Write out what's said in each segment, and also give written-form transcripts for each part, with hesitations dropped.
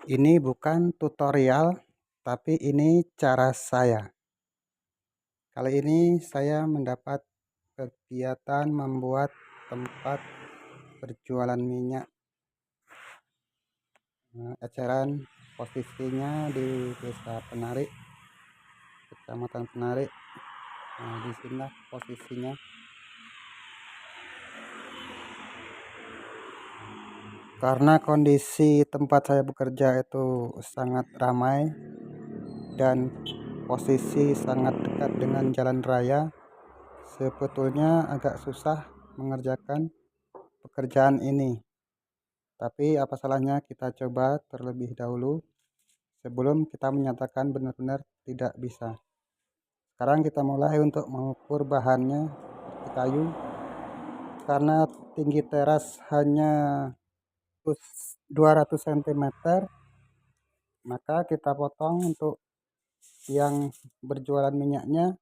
Ini bukan tutorial, tapi ini cara saya. Kali ini saya mendapat kegiatan membuat tempat berjualan minyak. Eceran posisinya di Desa Penarik, Kecamatan Penarik. Di sini posisinya. Karena kondisi tempat saya bekerja itu sangat ramai dan posisi sangat dekat dengan jalan raya, sebetulnya agak susah mengerjakan pekerjaan ini. Tapi apa salahnya kita coba terlebih dahulu sebelum kita menyatakan benar-benar tidak bisa. Sekarang kita mulai untuk mengukur bahannya seperti kayu. Karena tinggi teras hanya 200 cm, maka kita potong untuk yang berjualan minyaknya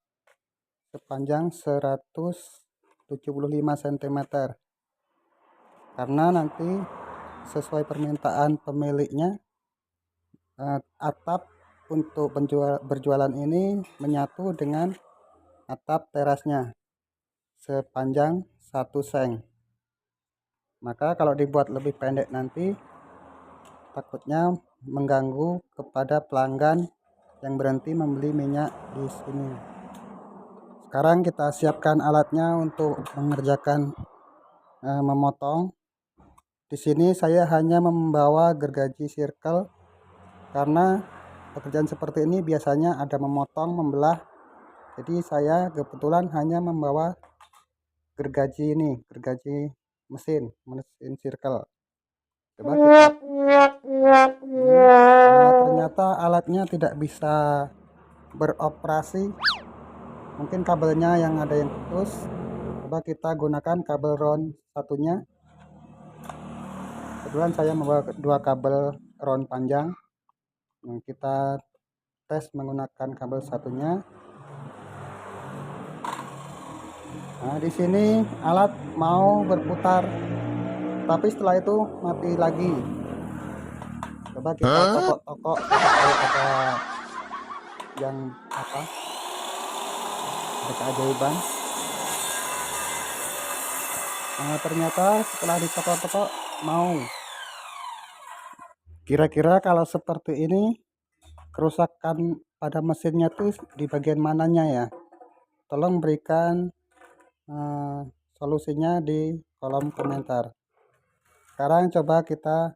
sepanjang 175 cm. Karena nanti sesuai permintaan pemiliknya, atap untuk berjualan ini menyatu dengan atap terasnya sepanjang 1 seng. Maka kalau dibuat lebih pendek nanti takutnya mengganggu kepada pelanggan yang berhenti membeli minyak di sini. Sekarang kita siapkan alatnya untuk mengerjakan memotong. Di sini saya hanya membawa gergaji circle karena pekerjaan seperti ini biasanya ada memotong, membelah. Jadi saya kebetulan hanya membawa gergaji ini, gergaji mesin circle. Coba kita ternyata alatnya tidak bisa beroperasi. Mungkin kabelnya yang ada yang putus. Coba kita gunakan kabel round satunya. Kebetulan saya membawa 2 kabel round panjang. Kita tes menggunakan kabel satunya. Nah, di sini alat mau berputar, tapi setelah itu mati lagi. Coba kita tokok-tokok kalau ada yang ada keajaiban. Nah, ternyata setelah ditokok-tokok mau. Kira-kira kalau seperti ini kerusakan pada mesinnya tuh di bagian mananya ya? Tolong berikan solusinya di kolom komentar. Sekarang coba kita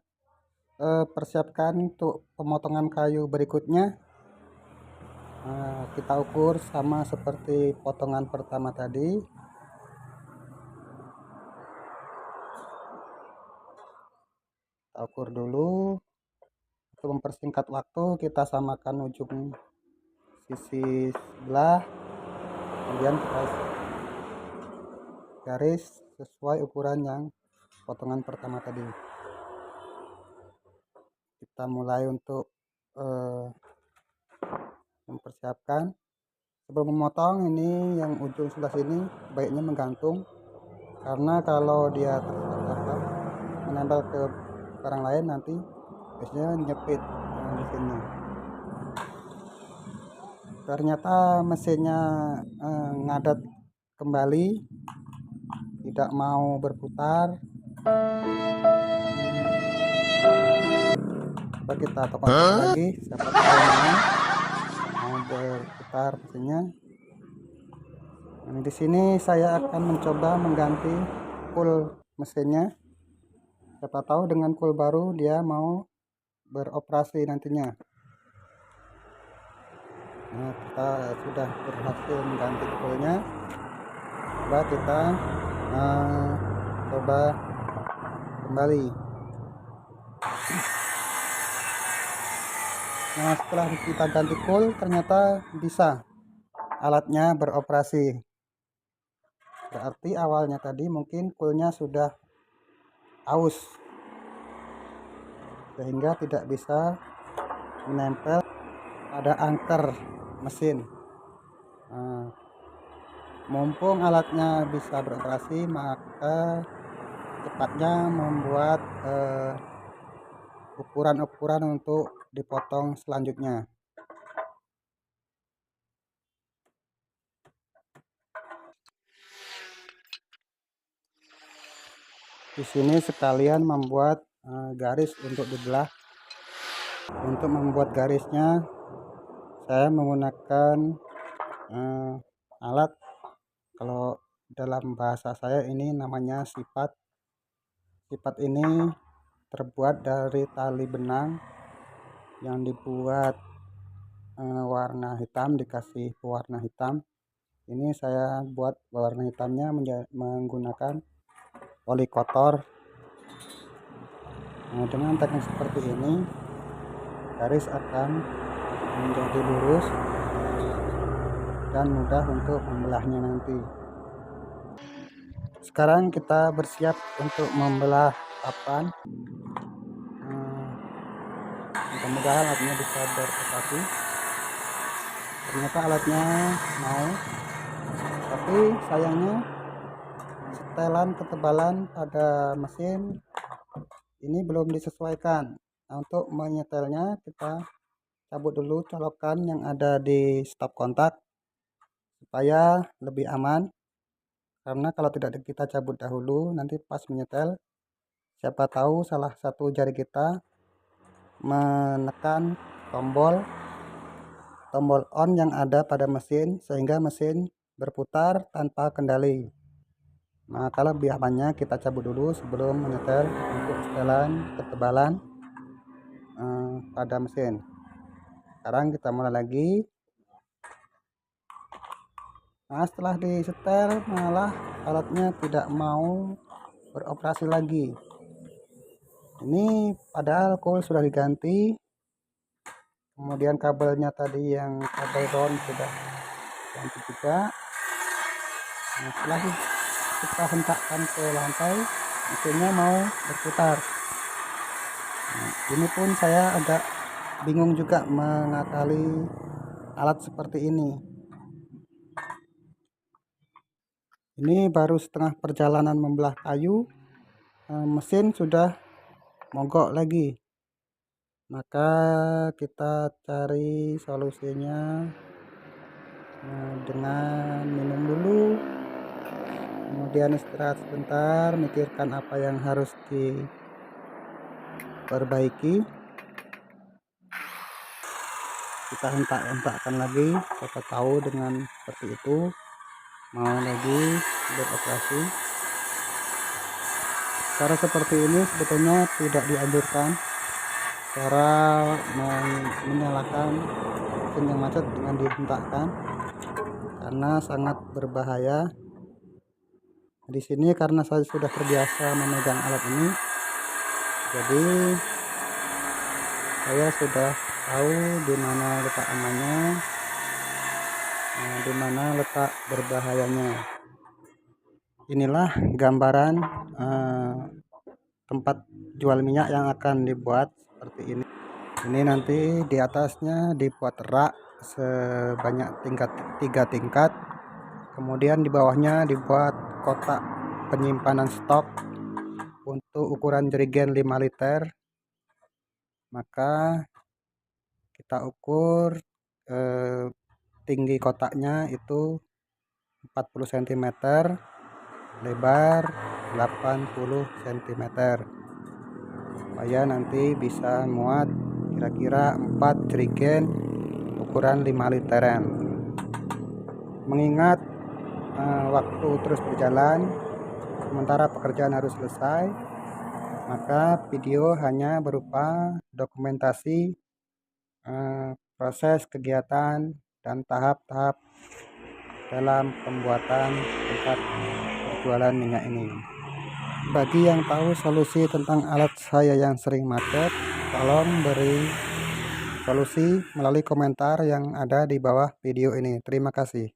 persiapkan untuk pemotongan kayu berikutnya. Kita ukur sama seperti potongan pertama tadi. Kita ukur dulu. Untuk mempersingkat waktu, kita samakan ujung sisi sebelah, kemudian kita garis sesuai ukuran yang potongan pertama tadi. Kita mulai untuk mempersiapkan. Sebelum memotong, ini yang ujung sebelah sini baiknya menggantung, karena kalau dia menempel ke barang lain nanti biasanya nyepit di sini. Ternyata mesinnya ngadat kembali, tidak mau berputar. Coba kita tekan lagi, siapa tahu mau berputar mesinnya. Nah, di sini saya akan mencoba mengganti cool mesinnya. Siapa tahu dengan cool baru dia mau beroperasi nantinya. Nah, kita sudah berhasil mengganti coolnya. Coba kita coba kembali. Nah, setelah kita ganti cool ternyata bisa alatnya beroperasi. Berarti awalnya tadi mungkin coolnya sudah aus sehingga tidak bisa menempel pada angker mesin. Mumpung alatnya bisa beroperasi, maka cepatnya membuat ukuran-ukuran untuk dipotong selanjutnya. Di sini sekalian membuat garis untuk dibelah. Untuk membuat garisnya saya menggunakan alat, kalau dalam bahasa saya ini namanya sipat. Sipat ini terbuat dari tali benang yang dibuat warna hitam, dikasih pewarna hitam. Ini saya buat warna hitamnya menggunakan oli kotor. Nah, dengan teknik seperti ini garis akan menjadi lurus dan mudah untuk membelahnya nanti. Sekarang kita bersiap untuk membelah papan. Mudah-mudahan alatnya bisa beroperasi. Ternyata alatnya mau, tapi sayangnya setelan ketebalan pada mesin ini belum disesuaikan. Nah, untuk menyetelnya kita cabut dulu colokan yang ada di stop kontak supaya lebih aman, karena kalau tidak kita cabut dahulu nanti pas menyetel siapa tahu salah satu jari kita menekan tombol on yang ada pada mesin sehingga mesin berputar tanpa kendali. Nah, kalau lebih amannya kita cabut dulu sebelum menyetel untuk setelan ketebalan pada mesin. Sekarang kita mulai lagi. Nah, setelah disetel malah alatnya tidak mau beroperasi lagi. Ini padahal coil sudah diganti, kemudian kabelnya tadi yang kabel ground sudah ganti juga. Nah, setelah kita hentakkan ke lantai, mesinnya mau berputar. Nah, ini pun saya agak bingung juga mengakali alat seperti ini. Ini baru setengah perjalanan membelah kayu, mesin sudah mogok lagi. Maka kita cari solusinya dengan minum dulu, kemudian istirahat sebentar, mikirkan apa yang harus diperbaiki. Kita hentak-hentakkan lagi, siapa tahu dengan seperti itu mau lagi beroperasi. Cara seperti ini sebetulnya tidak dianjurkan. Cara menyalakan mesin yang macet dengan dihentakkan karena sangat berbahaya. Di sini karena saya sudah terbiasa memegang alat ini, jadi saya sudah tahu di mana letak amannya, di mana letak berbahayanya. Inilah gambaran tempat jual minyak yang akan dibuat seperti ini. Ini nanti di atasnya dibuat rak sebanyak 3 tingkat. Kemudian di bawahnya dibuat kotak penyimpanan stok untuk ukuran jerigen 5 liter. Maka kita ukur tinggi kotaknya itu 40 cm, lebar 80 cm, supaya nanti bisa muat kira-kira 4 jerigen ukuran 5 literan. Mengingat waktu terus berjalan sementara pekerjaan harus selesai, maka video hanya berupa dokumentasi proses kegiatan dan tahap-tahap dalam pembuatan tempat berjualan minyak ini. Bagi yang tahu solusi tentang alat saya yang sering macet, tolong beri solusi melalui komentar yang ada di bawah video ini. Terima kasih.